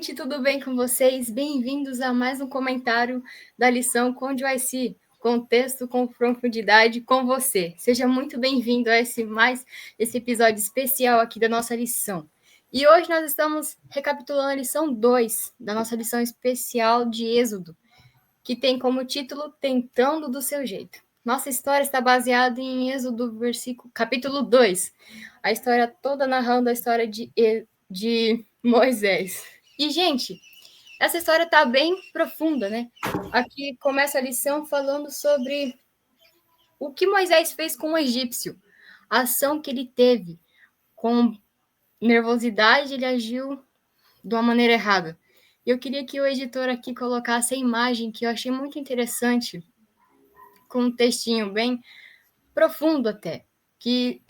gente, tudo bem com vocês? Bem-vindos a mais um comentário da lição Conde UIC, contexto com profundidade com você. Seja muito bem-vindo a esse episódio especial aqui da nossa lição. E hoje nós estamos recapitulando a lição 2 da nossa lição especial de Êxodo, que tem como título Tentando do Seu Jeito. Nossa história está baseada em Êxodo, capítulo 2, a história toda narrando a história de Moisés. E, gente, essa história está bem profunda, né? Aqui começa a lição falando sobre o que Moisés fez com o egípcio, a ação que ele teve. Com nervosidade, ele agiu de uma maneira errada. Eu queria que o editor aqui colocasse a imagem, que eu achei muito interessante, com um textinho bem profundo até, que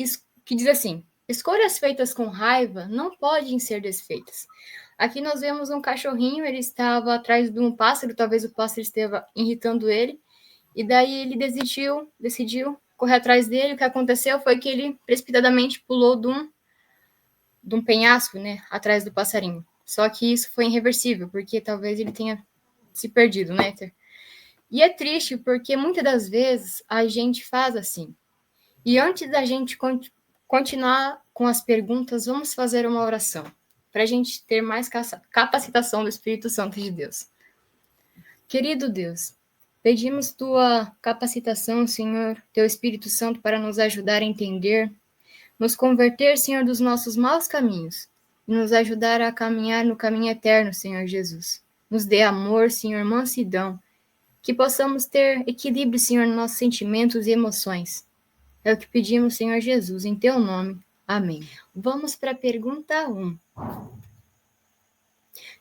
diz assim: escolhas feitas com raiva não podem ser desfeitas. Aqui nós vemos um cachorrinho, ele estava atrás de um pássaro, talvez o pássaro esteva irritando ele, e daí ele decidiu correr atrás dele. O que aconteceu foi que ele precipitadamente pulou de um penhasco, né, atrás do passarinho. Só que isso foi irreversível, porque talvez ele tenha se perdido, né? E é triste, porque muitas das vezes a gente faz assim. E antes da gente continuar com as perguntas, vamos fazer uma oração, para a gente ter mais capacitação do Espírito Santo de Deus. Querido Deus, pedimos tua capacitação, Senhor, teu Espírito Santo, para nos ajudar a entender, nos converter, Senhor, dos nossos maus caminhos, e nos ajudar a caminhar no caminho eterno, Senhor Jesus. Nos dê amor, Senhor, mansidão, que possamos ter equilíbrio, Senhor, nos nossos sentimentos e emoções. É o que pedimos, Senhor Jesus, em teu nome. Amém. Vamos para a pergunta 1.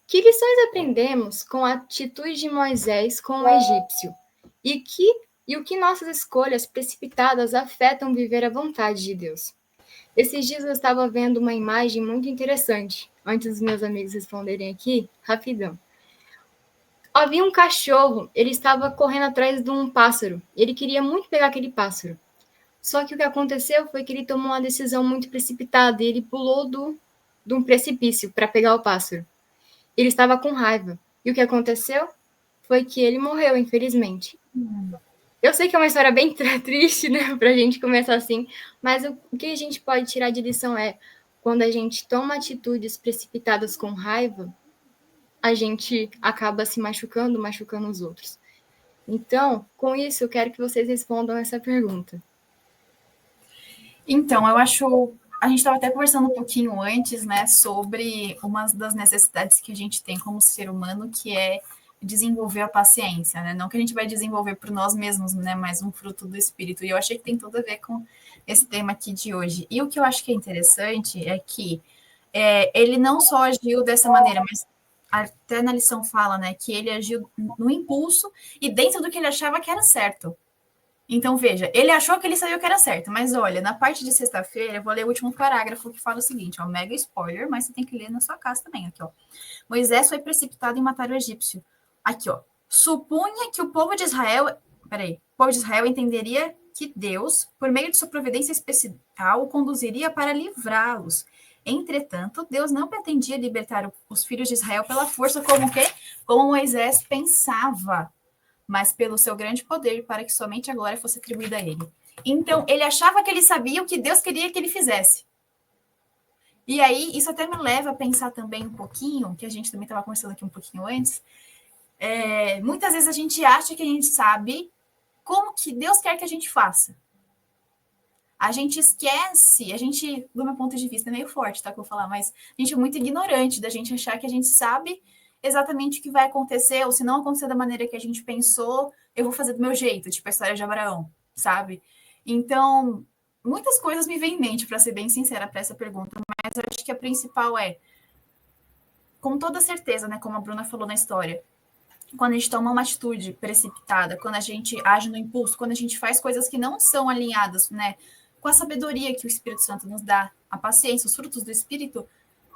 Que lições aprendemos com a atitude de Moisés com o egípcio? E o que nossas escolhas precipitadas afetam viver a vontade de Deus? Esses dias eu estava vendo uma imagem muito interessante. Antes dos meus amigos responderem aqui, rapidão. Havia um cachorro, ele estava correndo atrás de um pássaro. Ele queria muito pegar aquele pássaro. Só que o que aconteceu foi que ele tomou uma decisão muito precipitada e ele pulou de um precipício para pegar o pássaro. Ele estava com raiva. E o que aconteceu foi que ele morreu, infelizmente. Eu sei que é uma história bem triste, né, pra gente começar assim, mas o que a gente pode tirar de lição é, quando a gente toma atitudes precipitadas com raiva, a gente acaba se machucando os outros. Então, com isso, eu quero que vocês respondam essa pergunta. Então, eu acho. A gente estava até conversando um pouquinho antes, né, sobre uma das necessidades que a gente tem como ser humano, que é desenvolver a paciência, né? Não que a gente vai desenvolver por nós mesmos, né, mas um fruto do espírito. E eu achei que tem tudo a ver com esse tema aqui de hoje. E o que eu acho que é interessante é que ele não só agiu dessa maneira, mas até na lição fala, né, que ele agiu no impulso e dentro do que ele achava que era certo. Então, veja, ele achou que ele sabia o que era certo, mas olha, na parte de sexta-feira, eu vou ler o último parágrafo que fala o seguinte, ó, mega spoiler, mas você tem que ler na sua casa também, aqui, ó. Moisés foi precipitado em matar o egípcio. Aqui, ó. Supunha que o povo de Israel, entenderia que Deus, por meio de sua providência especial, o conduziria para livrá-los. Entretanto, Deus não pretendia libertar os filhos de Israel pela força como o quê? Como Moisés pensava, mas pelo seu grande poder, para que somente a glória fosse atribuída a ele. Então, ele achava que ele sabia o que Deus queria que ele fizesse. E aí, isso até me leva a pensar também um pouquinho, que a gente também estava conversando aqui um pouquinho antes, muitas vezes a gente acha que a gente sabe como que Deus quer que a gente faça. A gente esquece, do meu ponto de vista, é meio forte, tá, que eu vou falar, mas a gente é muito ignorante da gente achar que a gente sabe exatamente o que vai acontecer, ou se não acontecer da maneira que a gente pensou, eu vou fazer do meu jeito, tipo a história de Abraão, sabe? Então, muitas coisas me vêm em mente, para ser bem sincera, para essa pergunta, mas eu acho que a principal é, com toda certeza, né, como a Bruna falou na história, quando a gente toma uma atitude precipitada, quando a gente age no impulso, quando a gente faz coisas que não são alinhadas, né, com a sabedoria que o Espírito Santo nos dá, a paciência, os frutos do Espírito,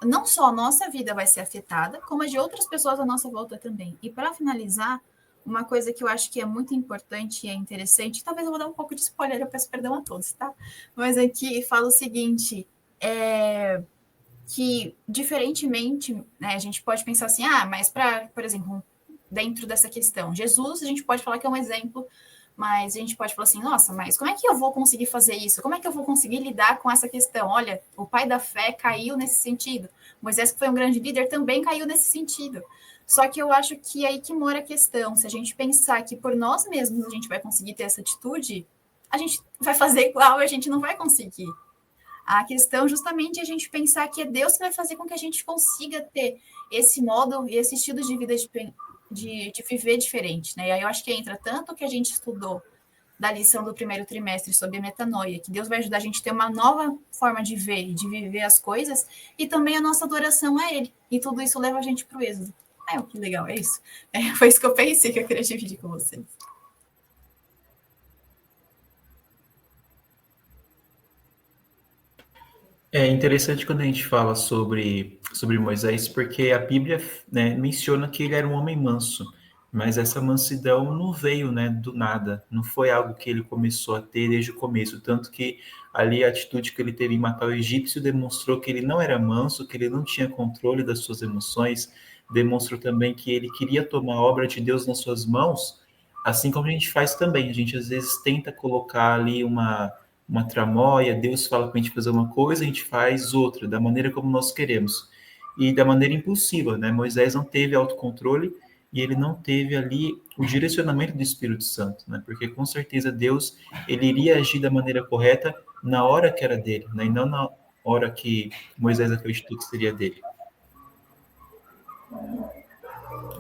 não só a nossa vida vai ser afetada, como a de outras pessoas à nossa volta também. E para finalizar, uma coisa que eu acho que é muito importante e é interessante, talvez eu vou dar um pouco de spoiler, eu peço perdão a todos, tá? Mas aqui fala o seguinte, que, diferentemente, né, a gente pode pensar assim, mas por exemplo, dentro dessa questão, Jesus, a gente pode falar que é um exemplo, mas a gente pode falar assim, nossa, mas como é que eu vou conseguir fazer isso? Como é que eu vou conseguir lidar com essa questão? Olha, o pai da fé caiu nesse sentido. Moisés, que foi um grande líder, também caiu nesse sentido. Só que eu acho que é aí que mora a questão. Se a gente pensar que por nós mesmos a gente vai conseguir ter essa atitude, a gente vai fazer igual e a gente não vai conseguir. A questão justamente é a gente pensar que é Deus que vai fazer com que a gente consiga ter esse modo e esse estilo de vida de viver diferente, né? E aí eu acho que entra tanto o que a gente estudou da lição do primeiro trimestre sobre a metanoia, que Deus vai ajudar a gente a ter uma nova forma de ver e de viver as coisas, e também a nossa adoração a Ele. E tudo isso leva a gente para o êxodo. Que legal, é isso. Foi isso que eu pensei que eu queria dividir com vocês. É interessante quando a gente fala sobre Moisés, porque a Bíblia, né, menciona que ele era um homem manso, mas essa mansidão não veio, né, do nada, não foi algo que ele começou a ter desde o começo, tanto que ali a atitude que ele teve em matar o egípcio demonstrou que ele não era manso, que ele não tinha controle das suas emoções, demonstrou também que ele queria tomar a obra de Deus nas suas mãos, assim como a gente faz também, a gente às vezes tenta colocar ali uma tramóia, Deus fala para a gente fazer uma coisa, a gente faz outra, da maneira como nós queremos. E da maneira impulsiva, né? Moisés não teve autocontrole e ele não teve ali o direcionamento do Espírito Santo, né? Porque com certeza Deus, ele iria agir da maneira correta na hora que era dele, né? E não na hora que Moisés acreditou que seria dele.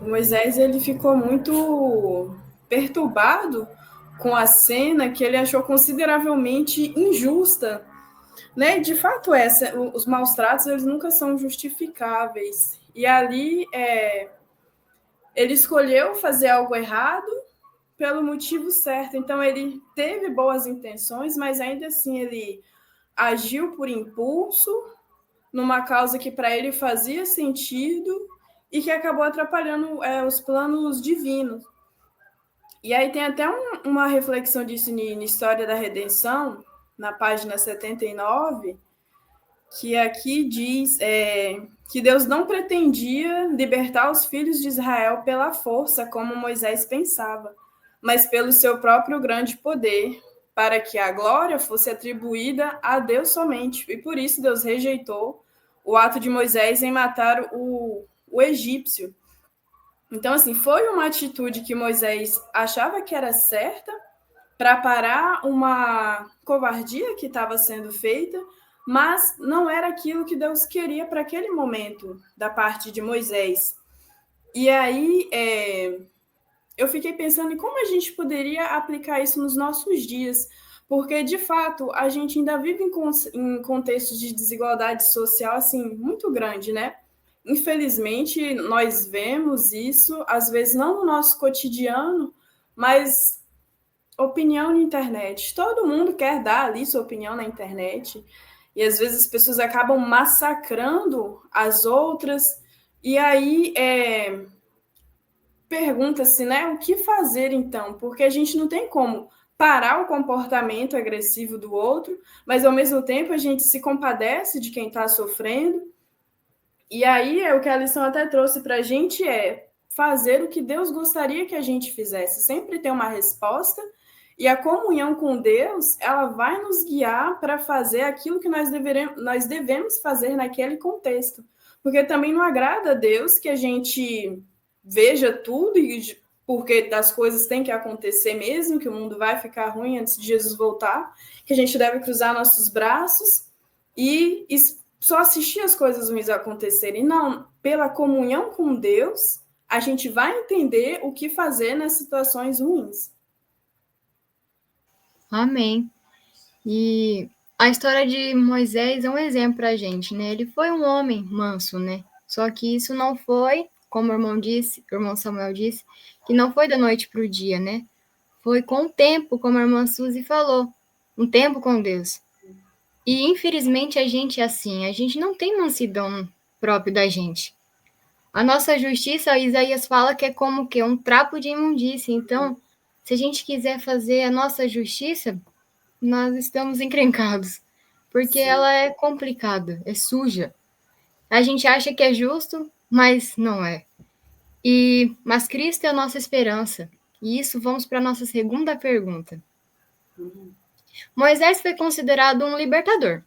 Moisés, ele ficou muito perturbado com a cena que ele achou consideravelmente injusta, né? De fato, os maus tratos eles nunca são justificáveis. E ali ele escolheu fazer algo errado pelo motivo certo. Então ele teve boas intenções, mas ainda assim ele agiu por impulso numa causa que para ele fazia sentido e que acabou atrapalhando os planos divinos. E aí tem até uma reflexão disso na História da Redenção, na página 79, que aqui diz que Deus não pretendia libertar os filhos de Israel pela força, como Moisés pensava, mas pelo seu próprio grande poder, para que a glória fosse atribuída a Deus somente. E por isso Deus rejeitou o ato de Moisés em matar o egípcio. Então, assim, foi uma atitude que Moisés achava que era certa para parar uma covardia que estava sendo feita, mas não era aquilo que Deus queria para aquele momento da parte de Moisés. E aí eu fiquei pensando em como a gente poderia aplicar isso nos nossos dias, porque, de fato, a gente ainda vive em contextos de desigualdade social, assim, muito grande, né? Infelizmente, nós vemos isso, às vezes não no nosso cotidiano, mas opinião na internet. Todo mundo quer dar ali sua opinião na internet, e às vezes as pessoas acabam massacrando as outras, e aí pergunta-se, né, o que fazer então? Porque a gente não tem como parar o comportamento agressivo do outro, mas ao mesmo tempo a gente se compadece de quem está sofrendo. E aí o que a lição até trouxe para a gente é fazer o que Deus gostaria que a gente fizesse. Sempre ter uma resposta, e a comunhão com Deus, ela vai nos guiar para fazer aquilo que nós devemos fazer naquele contexto. Porque também não agrada a Deus que a gente veja tudo, porque das coisas têm que acontecer mesmo, que o mundo vai ficar ruim antes de Jesus voltar, que a gente deve cruzar nossos braços e só assistir as coisas ruins acontecerem. Não, pela comunhão com Deus, a gente vai entender o que fazer nas situações ruins. Amém. E a história de Moisés é um exemplo para a gente, né? Ele foi um homem manso, né? Só que isso não foi, como o irmão Samuel disse, que não foi da noite para o dia, né? Foi com o tempo, como a irmã Suzy falou, um tempo com Deus. E infelizmente a gente é assim, a gente não tem mansidão própria da gente. A nossa justiça, Isaías fala que é como que um trapo de imundícia. Então, se a gente quiser fazer a nossa justiça, nós estamos encrencados, porque ela é complicada, é suja. A gente acha que é justo, mas não é. Mas Cristo é a nossa esperança. E isso vamos para a nossa segunda pergunta. Moisés foi considerado um libertador,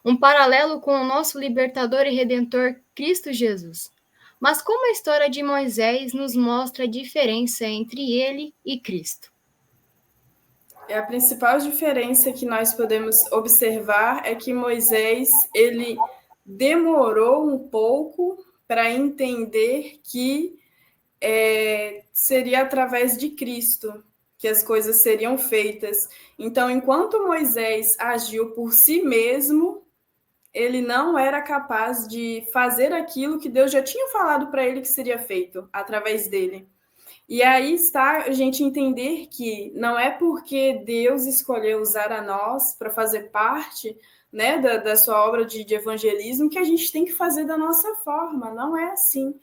um paralelo com o nosso libertador e redentor Cristo Jesus. Mas como a história de Moisés nos mostra a diferença entre ele e Cristo? A principal diferença que nós podemos observar é que Moisés, ele demorou um pouco para entender que seria através de Cristo que as coisas seriam feitas. Então, enquanto Moisés agiu por si mesmo, ele não era capaz de fazer aquilo que Deus já tinha falado para ele que seria feito através dele. E aí está a gente entender que não é porque Deus escolheu usar a nós para fazer parte, né, da sua obra de evangelismo que a gente tem que fazer da nossa forma. Não é assim.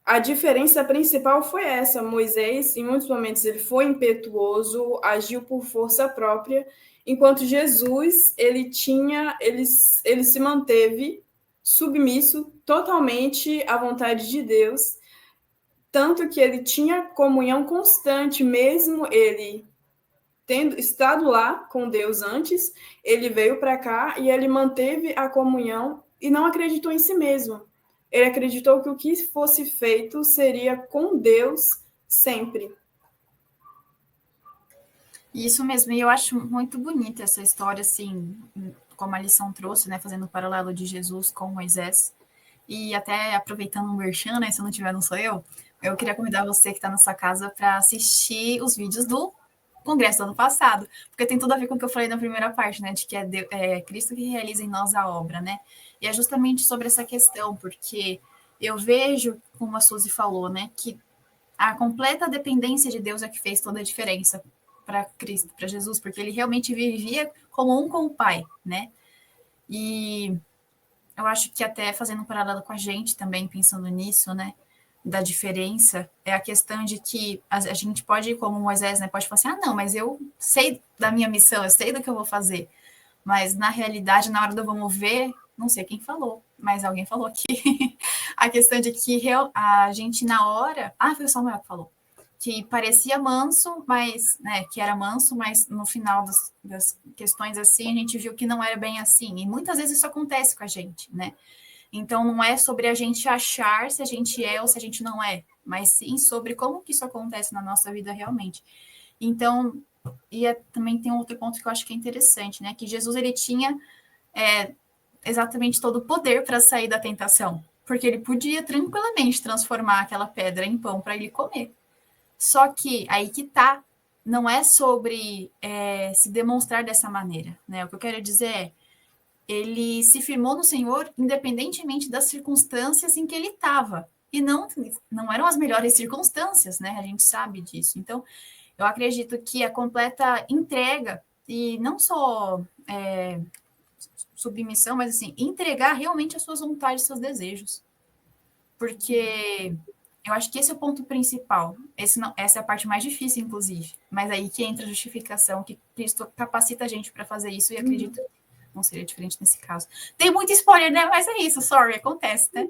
A diferença principal foi essa. Moisés, em muitos momentos, ele foi impetuoso, agiu por força própria, enquanto Jesus, ele se manteve submisso totalmente à vontade de Deus, tanto que ele tinha comunhão constante, mesmo ele tendo estado lá com Deus antes, ele veio para cá e ele manteve a comunhão e não acreditou em si mesmo. Ele acreditou que o que fosse feito seria com Deus sempre. Isso mesmo, e eu acho muito bonita essa história, assim, como a lição trouxe, né, fazendo o paralelo de Jesus com Moisés. E até aproveitando um merchan, né, se eu não tiver, não sou eu queria convidar você que está na sua casa para assistir os vídeos do Congresso do ano passado, porque tem tudo a ver com o que eu falei na primeira parte, né, de que é Cristo que realiza em nós a obra, né, e é justamente sobre essa questão, porque eu vejo, como a Suzy falou, né, que a completa dependência de Deus é que fez toda a diferença para Cristo, para Jesus, porque ele realmente vivia como um com o Pai, né, e eu acho que até fazendo um paralelo com a gente também, pensando nisso, né, da diferença, é a questão de que a gente pode, como Moisés, né, pode falar assim, não, mas eu sei da minha missão, eu sei do que eu vou fazer, mas na realidade, na hora do vamos ver, não sei quem falou, mas alguém falou aqui, a questão de que a gente na hora, foi o Samuel que falou, que parecia manso, mas, né, que era manso, mas no final das questões assim, a gente viu que não era bem assim, e muitas vezes isso acontece com a gente, né, então não é sobre a gente achar se a gente é ou se a gente não é, mas sim sobre como que isso acontece na nossa vida realmente. Então, também tem um outro ponto que eu acho que é interessante, né, que Jesus, ele tinha exatamente todo o poder para sair da tentação, porque ele podia tranquilamente transformar aquela pedra em pão para ele comer. Só que aí que tá, não é sobre se demonstrar dessa maneira, né? O que eu quero dizer é, ele se firmou no Senhor independentemente das circunstâncias em que ele estava. E não eram as melhores circunstâncias, né? A gente sabe disso. Então, eu acredito que a completa entrega, e não só submissão, mas assim, entregar realmente as suas vontades, seus desejos. Porque eu acho que esse é o ponto principal. Essa é a parte mais difícil, inclusive. Mas aí que entra a justificação, que Cristo capacita a gente para fazer isso, e acredito que não seria diferente nesse caso. Tem muito spoiler, né? Mas é isso, sorry, acontece, né?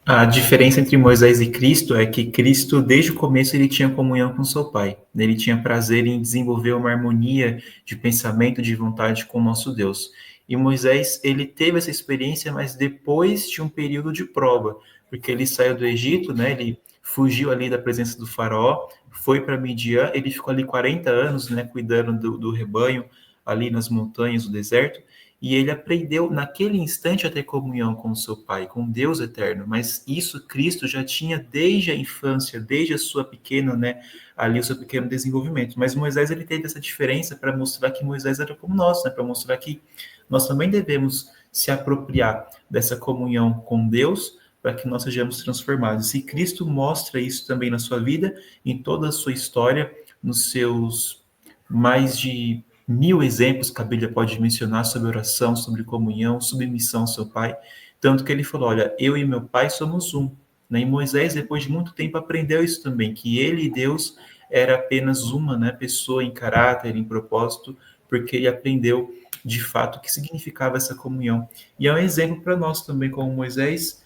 A diferença entre Moisés e Cristo é que Cristo, desde o começo, ele tinha comunhão com seu Pai. Ele tinha prazer em desenvolver uma harmonia de pensamento, de vontade com o nosso Deus. E Moisés, ele teve essa experiência, mas depois de um período de prova, porque ele saiu do Egito, né? Ele fugiu ali da presença do faraó, foi para Midian, ele ficou ali 40 anos, né? Cuidando do rebanho, ali nas montanhas, no deserto, e ele aprendeu naquele instante a ter comunhão com o seu Pai, com Deus eterno. Mas isso Cristo já tinha desde a infância, desde a sua pequena, né, ali o seu pequeno desenvolvimento. Mas Moisés, ele teve essa diferença para mostrar que Moisés era como nós, né, para mostrar que nós também devemos se apropriar dessa comunhão com Deus para que nós sejamos transformados. E Cristo mostra isso também na sua vida, em toda a sua história, nos seus mais de 1000 exemplos que a Bíblia pode mencionar sobre oração, sobre comunhão, submissão ao seu Pai. Tanto que ele falou, olha, eu e meu Pai somos um. E Moisés, depois de muito tempo, aprendeu isso também, que ele e Deus era apenas uma, né, pessoa em caráter, em propósito, porque ele aprendeu de fato, o que significava essa comunhão. E é um exemplo para nós também, como Moisés,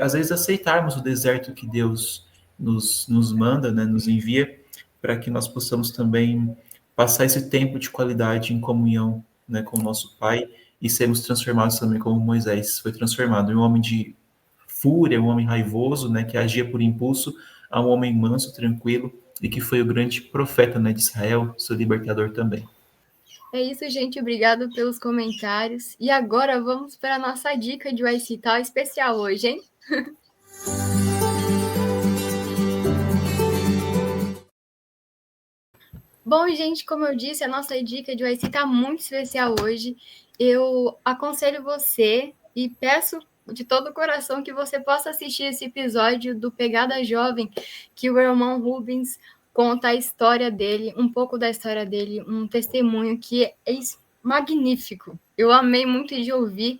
às vezes aceitarmos o deserto que Deus nos manda, né, nos envia, para que nós possamos também passar esse tempo de qualidade em comunhão, né, com o nosso Pai e sermos transformados também como Moisés foi transformado, em um homem de fúria, um homem raivoso, né, que agia por impulso, a um homem manso, tranquilo e que foi o grande profeta, né, de Israel, seu libertador também. É isso, gente. Obrigado pelos comentários. E agora vamos para a nossa dica de YC tal especial hoje, hein? Bom, gente, como eu disse, a nossa dica de YC está muito especial hoje. Eu aconselho você e peço de todo o coração que você possa assistir esse episódio do Pegada Jovem, que o irmão Rubens conta a história dele, um pouco da história dele, um testemunho que é magnífico. Eu amei muito de ouvir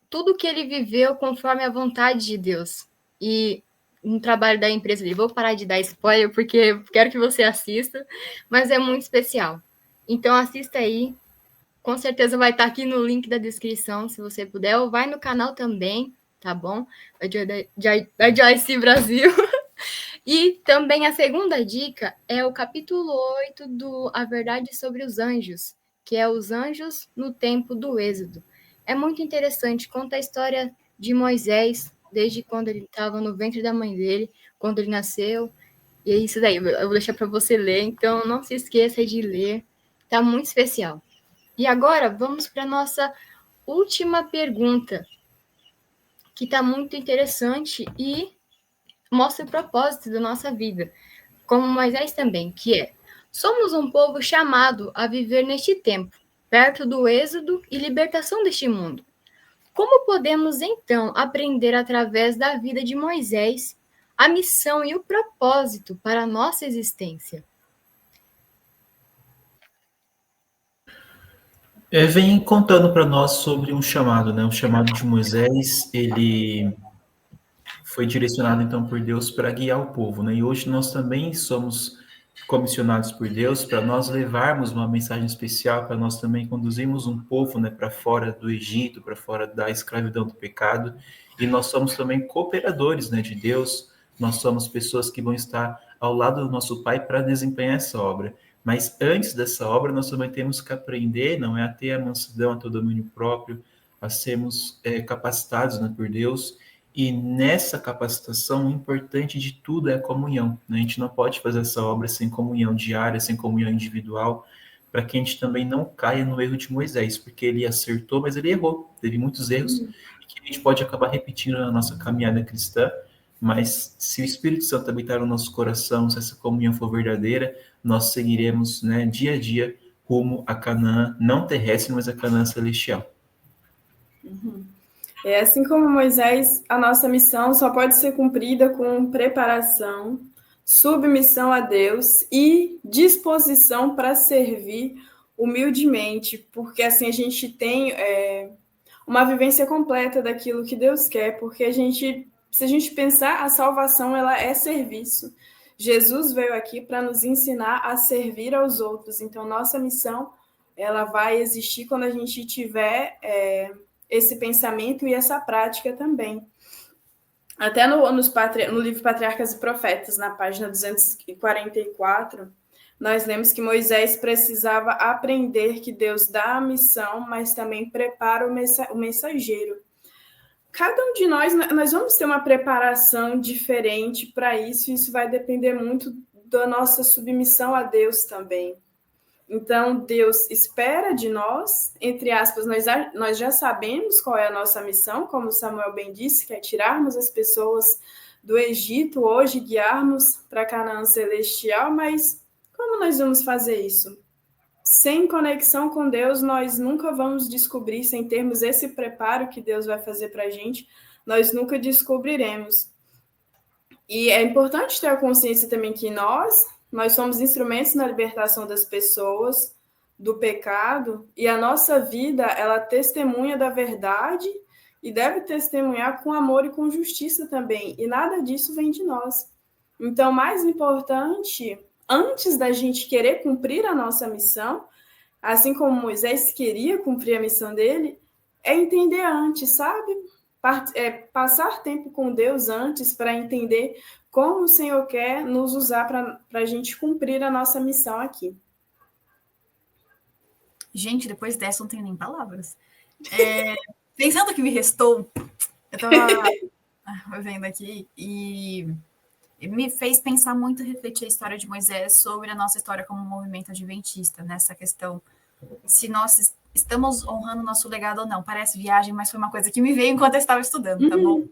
tudo que ele viveu conforme a vontade de Deus. E no trabalho da empresa dele, vou parar de dar spoiler, porque quero que você assista, mas é muito especial. Então assista aí, com certeza vai estar aqui no link da descrição, se você puder, ou vai no canal também, tá bom? Da Joyce Brasil. E também a segunda dica é o capítulo 8 do A Verdade sobre os Anjos, que é os anjos no tempo do Êxodo. É muito interessante, conta a história de Moisés, desde quando ele estava no ventre da mãe dele, quando ele nasceu. E é isso daí, eu vou deixar para você ler, então não se esqueça de ler, tá muito especial. E agora vamos para a nossa última pergunta, que está muito interessante e mostra o propósito da nossa vida, como Moisés também, que é: somos um povo chamado a viver neste tempo, perto do êxodo e libertação deste mundo. Como podemos, então, aprender através da vida de Moisés a missão e o propósito para a nossa existência? Vem contando para nós sobre um chamado, né? O chamado de Moisés, ele foi direcionado então por Deus para guiar o povo, né? E hoje nós também somos comissionados por Deus para nós levarmos uma mensagem especial, para nós também conduzirmos um povo, né, para fora do Egito, para fora da escravidão do pecado. E nós somos também cooperadores, né, de Deus. Nós somos pessoas que vão estar ao lado do nosso Pai para desempenhar essa obra. Mas antes dessa obra, nós também temos que aprender, não é, a ter a mansidão, a ter o domínio próprio, a sermos capacitados, né, por Deus. E nessa capacitação, o importante de tudo é a comunhão, né? A gente não pode fazer essa obra sem comunhão diária, sem comunhão individual, para que a gente também não caia no erro de Moisés, porque ele acertou, mas ele errou, teve muitos erros, que a gente pode acabar repetindo na nossa caminhada cristã, mas se o Espírito Santo habitar no nosso coração, se essa comunhão for verdadeira, nós seguiremos, né, dia a dia rumo a Canaã, não terrestre, mas a Canaã celestial. É assim como Moisés, a nossa missão só pode ser cumprida com preparação, submissão a Deus e disposição para servir humildemente, porque assim a gente tem uma vivência completa daquilo que Deus quer, porque se a gente pensar, a salvação ela é serviço. Jesus veio aqui para nos ensinar a servir aos outros, então nossa missão ela vai existir quando a gente tiver esse pensamento e essa prática também. Até no livro Patriarcas e Profetas, na página 244, nós lemos que Moisés precisava aprender que Deus dá a missão, mas também prepara o mensageiro. Cada um de nós vamos ter uma preparação diferente para isso, e isso vai depender muito da nossa submissão a Deus também. Então, Deus espera de nós, entre aspas, nós já sabemos qual é a nossa missão, como Samuel bem disse, que é tirarmos as pessoas do Egito hoje, guiarmos para Canaã celestial, mas como nós vamos fazer isso? Sem conexão com Deus, nós nunca vamos descobrir, sem termos esse preparo que Deus vai fazer para a gente, nós nunca descobriremos. E é importante ter a consciência também que nós somos instrumentos na libertação das pessoas do pecado, e a nossa vida, ela testemunha da verdade e deve testemunhar com amor e com justiça também, e nada disso vem de nós. Então, mais importante, antes da gente querer cumprir a nossa missão, assim como Moisés queria cumprir a missão dele, é entender antes, sabe? Passar tempo com Deus antes para entender como o Senhor quer nos usar para a gente cumprir a nossa missão aqui. Gente, depois dessa não tenho nem palavras. Pensando que me restou, eu estava vendo aqui e me fez pensar muito, refletir a história de Moisés sobre a nossa história como movimento adventista, nessa questão, se nós estamos honrando o nosso legado ou não. Parece viagem, mas foi uma coisa que me veio enquanto eu estava estudando, tá bom?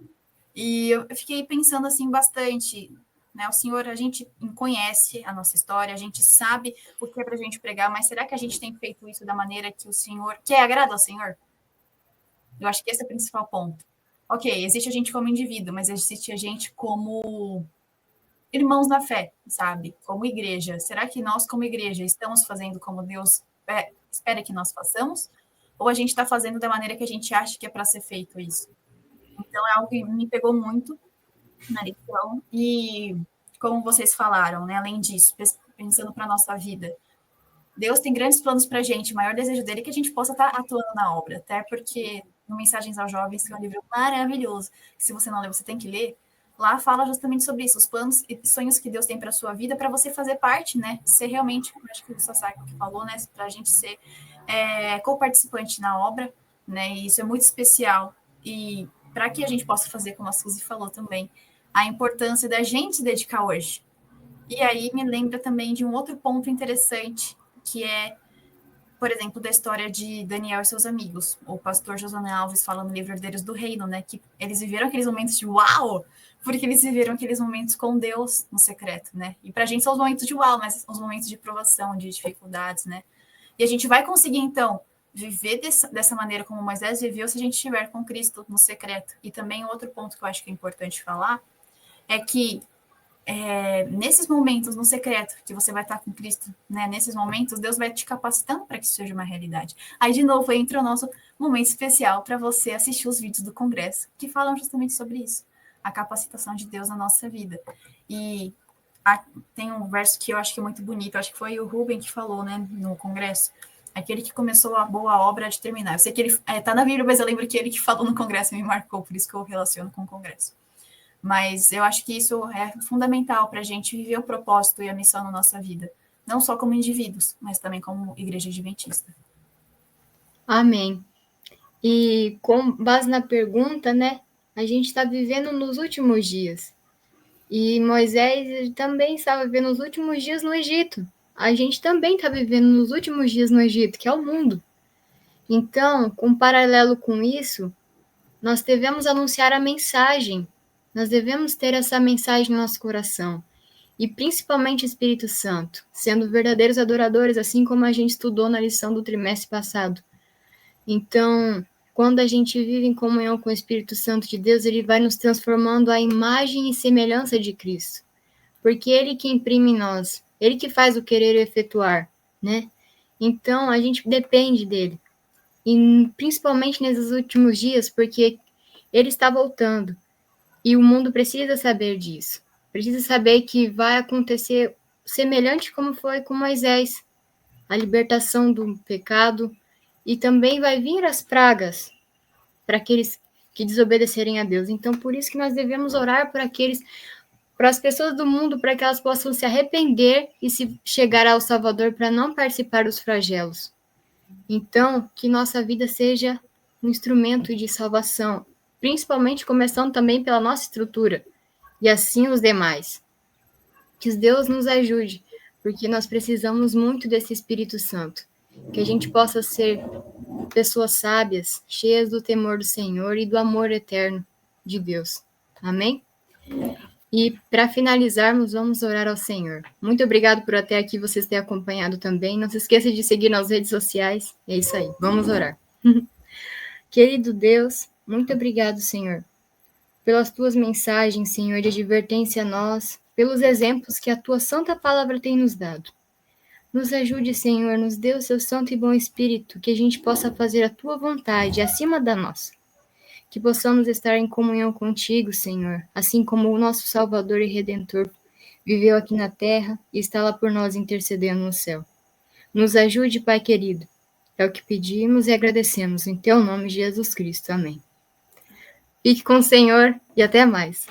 E eu fiquei pensando assim bastante, né? O Senhor, a gente conhece a nossa história, a gente sabe o que é para a gente pregar, mas será que a gente tem feito isso da maneira que o Senhor, que agrada ao Senhor? Eu acho que esse é o principal ponto. Ok, existe a gente como indivíduo, mas existe a gente como irmãos na fé, sabe? Como igreja. Será que nós, como igreja, estamos fazendo como Deus espera que nós façamos? Ou a gente está fazendo da maneira que a gente acha que é para ser feito isso? Então, é algo que me pegou muito na lição. E, como vocês falaram, né? Além disso, pensando para a nossa vida, Deus tem grandes planos para a gente. O maior desejo dele é que a gente possa estar atuando na obra. Até porque, no Mensagens aos Jovens, que é um livro maravilhoso, que se você não lê, você tem que ler, lá fala justamente sobre isso, os planos e sonhos que Deus tem para a sua vida, para você fazer parte, né? Ser realmente, acho que o Sasaki que falou, né? Para a gente ser co-participante na obra, né? E isso é muito especial. E para que a gente possa fazer, como a Suzy falou também, a importância da gente se dedicar hoje. E aí me lembra também de um outro ponto interessante, que é, por exemplo, da história de Daniel e seus amigos. O pastor José Alves fala no livro Herdeiros do Reino, né? Que eles viveram aqueles momentos de uau, porque eles viveram aqueles momentos com Deus no secreto, né? E pra gente são os momentos de uau, mas são os momentos de provação, de dificuldades, né? E a gente vai conseguir, então, viver dessa maneira como Moisés viveu se a gente estiver com Cristo no secreto. E também outro ponto que eu acho que é importante falar é que nesses momentos no secreto que você vai estar com Cristo, né? Nesses momentos, Deus vai te capacitando para que isso seja uma realidade. Aí, de novo, entra o nosso momento especial para você assistir os vídeos do Congresso, que falam justamente sobre isso, a capacitação de Deus na nossa vida. E tem um verso que eu acho que é muito bonito, acho que foi o Rubem que falou, né, no Congresso, aquele que começou a boa obra de terminar. Eu sei que ele está na Bíblia, mas eu lembro que ele que falou no Congresso me marcou, por isso que eu relaciono com o Congresso. Mas eu acho que isso é fundamental para a gente viver o propósito e a missão na nossa vida. Não só como indivíduos, mas também como igreja adventista. Amém. E com base na pergunta, né? A gente está vivendo nos últimos dias. E Moisés também estava vivendo os últimos dias no Egito. A gente também está vivendo nos últimos dias no Egito, que é o mundo. Então, com paralelo com isso, nós devemos anunciar a mensagem. Nós devemos ter essa mensagem no nosso coração. E principalmente o Espírito Santo, sendo verdadeiros adoradores, assim como a gente estudou na lição do trimestre passado. Então, quando a gente vive em comunhão com o Espírito Santo de Deus, ele vai nos transformando à imagem e semelhança de Cristo. Porque ele que imprime em nós, ele que faz o querer e efetuar, né? Então, a gente depende dele. E principalmente nesses últimos dias, porque ele está voltando. E o mundo precisa saber disso. Precisa saber que vai acontecer semelhante como foi com Moisés, a libertação do pecado, e também vai vir as pragas para aqueles que desobedecerem a Deus. Então, por isso que nós devemos orar para as pessoas do mundo, para que elas possam se arrepender e se chegar ao Salvador para não participar dos flagelos. Então, que nossa vida seja um instrumento de salvação, principalmente começando também pela nossa estrutura, e assim os demais. Que Deus nos ajude, porque nós precisamos muito desse Espírito Santo. Que a gente possa ser pessoas sábias, cheias do temor do Senhor e do amor eterno de Deus. Amém? E para finalizarmos, vamos orar ao Senhor. Muito obrigado por até aqui vocês terem acompanhado também. Não se esqueça de seguir nas redes sociais. É isso aí, vamos orar. Querido Deus, muito obrigado, Senhor, pelas tuas mensagens, Senhor, de advertência a nós, pelos exemplos que a tua santa palavra tem nos dado. Nos ajude, Senhor, nos dê o seu santo e bom Espírito, que a gente possa fazer a tua vontade acima da nossa. Que possamos estar em comunhão contigo, Senhor, assim como o nosso Salvador e Redentor viveu aqui na terra e está lá por nós intercedendo no céu. Nos ajude, Pai querido. É o que pedimos e agradecemos em teu nome, Jesus Cristo. Amém. Fique com o Senhor e até mais.